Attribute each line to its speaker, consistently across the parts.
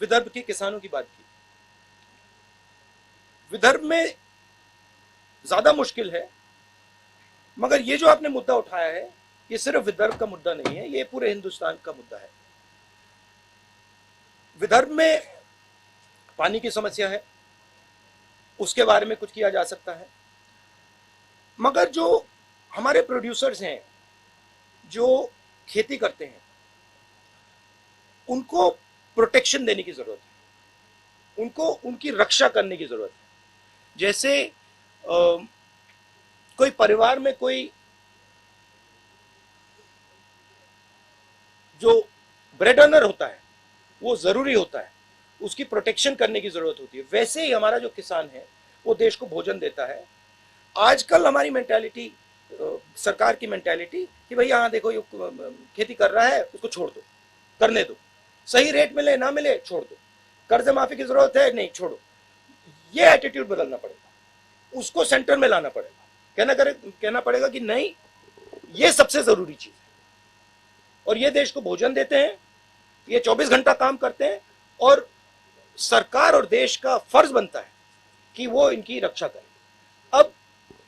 Speaker 1: विदर्भ के किसानों की बात की। विदर्भ में ज्यादा मुश्किल है, मगर ये जो आपने मुद्दा उठाया है ये सिर्फ विदर्भ का मुद्दा नहीं है, ये पूरे हिंदुस्तान का मुद्दा है। विदर्भ में पानी की समस्या है, उसके बारे में कुछ किया जा सकता है, मगर जो हमारे प्रोड्यूसर्स हैं जो खेती करते हैं उनको प्रोटेक्शन देने की जरूरत है, उनको उनकी रक्षा करने की जरूरत है। जैसे कोई परिवार में कोई जो ब्रेड अर्नर होता है वो जरूरी होता है, उसकी प्रोटेक्शन करने की जरूरत होती है। वैसे ही हमारा जो किसान है वो देश को भोजन देता है। आजकल हमारी मेंटालिटी, सरकार की मेंटालिटी कि भाई हाँ देखो ये खेती कर रहा है उसको छोड़ दो, करने दो, सही रेट मिले ना मिले छोड़ दो, कर्ज माफी की जरूरत है नहीं छोड़ो, ये एटीट्यूड बदलना पड़ेगा, उसको सेंटर में लाना पड़ेगा। कहना पड़ेगा कि नहीं ये सबसे जरूरी चीज है और ये देश को भोजन देते हैं, ये 24 घंटा काम करते हैं और सरकार और देश का फर्ज बनता है कि वो इनकी रक्षा करे। अब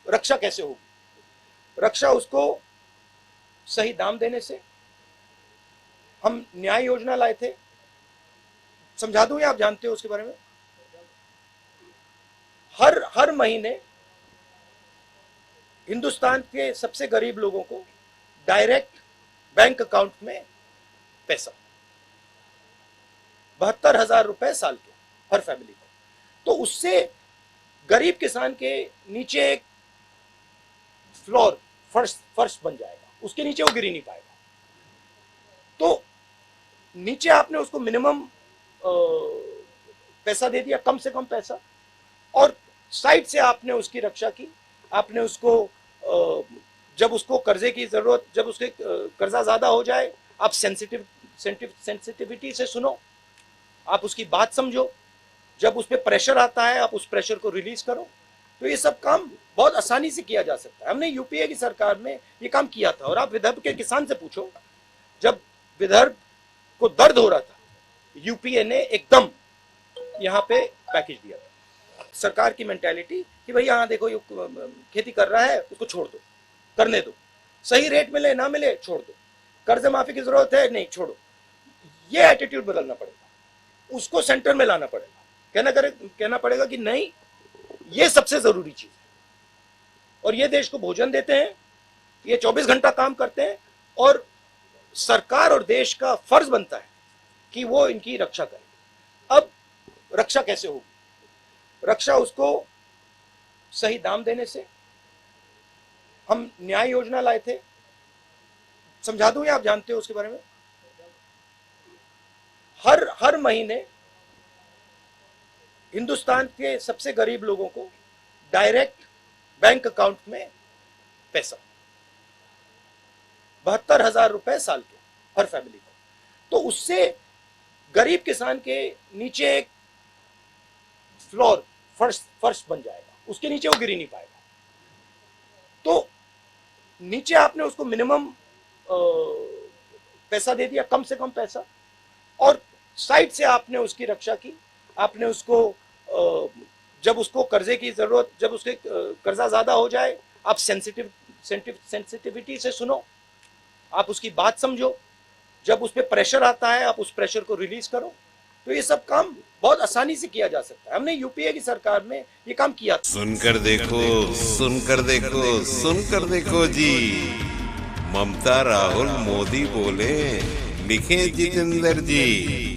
Speaker 1: रक्षा कैसे होगी? रक्षा उसको सही दाम देने से। हम न्याय योजना लाए थे, समझा दूं या आप जानते हो उसके बारे में? हर महीने हिंदुस्तान के सबसे गरीब लोगों को डायरेक्ट बैंक अकाउंट में पैसा, 72,000 रुपए साल के हर फैमिली को। तो उससे गरीब किसान के नीचे एक फ्लोर, फर्श बन जाएगा, उसके नीचे वो गिर ही नहीं पाएगा। तो नीचे आपने उसको मिनिमम पैसा दे दिया, कम से कम पैसा, और साइड से आपने उसकी रक्षा की। आपने उसको जब उसको कर्जे की जरूरत, जब उसके कर्जा ज्यादा हो जाए आप सेंसिटिविटी से सुनो, आप उसकी बात समझो, जब उस पर प्रेशर आता है आप उस प्रेशर को रिलीज करो। तो ये सब काम बहुत आसानी से किया जा सकता है। हमने यूपीए की सरकार में ये काम किया था। और आप विदर्भ के किसान से पूछो, जब विदर्भ को दर्द हो रहा था यूपीए ने एकदम यहाँ पे पैकेज दिया था। सरकार की मेंटालिटी कि भाई हाँ देखो ये खेती कर रहा है उसको छोड़ दो, करने दो, सही रेट मिले ना मिले छोड़ दो, कर्ज माफी की जरूरत है नहीं छोड़ो, ये एटीट्यूड बदलना पड़ेगा, उसको सेंटर में लाना पड़ेगा। कहना पड़ेगा कि नहीं ये सबसे जरूरी चीज है और ये देश को भोजन देते हैं, ये 24 घंटा काम करते हैं और सरकार और देश का फर्ज बनता है कि वो इनकी रक्षा करे। अब रक्षा कैसे होगी? रक्षा उसको सही दाम देने से। हम न्याय योजना लाए थे, समझा दूं या आप जानते हो उसके बारे में? हर महीने हिंदुस्तान के सबसे गरीब लोगों को डायरेक्ट बैंक अकाउंट में पैसा, 72,000 रुपए साल के हर फैमिली को। तो उससे गरीब किसान के नीचे एक फ्लोर, फर्श बन जाएगा, उसके नीचे वो गिर ही नहीं पाएगा। तो नीचे आपने उसको मिनिमम पैसा दे दिया, कम से कम पैसा, और साइड से आपने उसकी रक्षा की। आपने उसको जब उसको कर्जे की जरूरत, जब उसके कर्जा ज्यादा हो जाए आप सेंसिटिविटी से सुनो, आप उसकी बात समझो, जब उस पर प्रेशर आता है आप उस प्रेशर को रिलीज करो। तो ये सब काम बहुत आसानी से किया जा सकता है। हमने यूपीए की सरकार में ये काम किया था।
Speaker 2: सुनकर देखो, सुनकर देखो, सुनकर देखो जी, ममता राहुल मोदी बोले, लिखे जितेंद्र जी।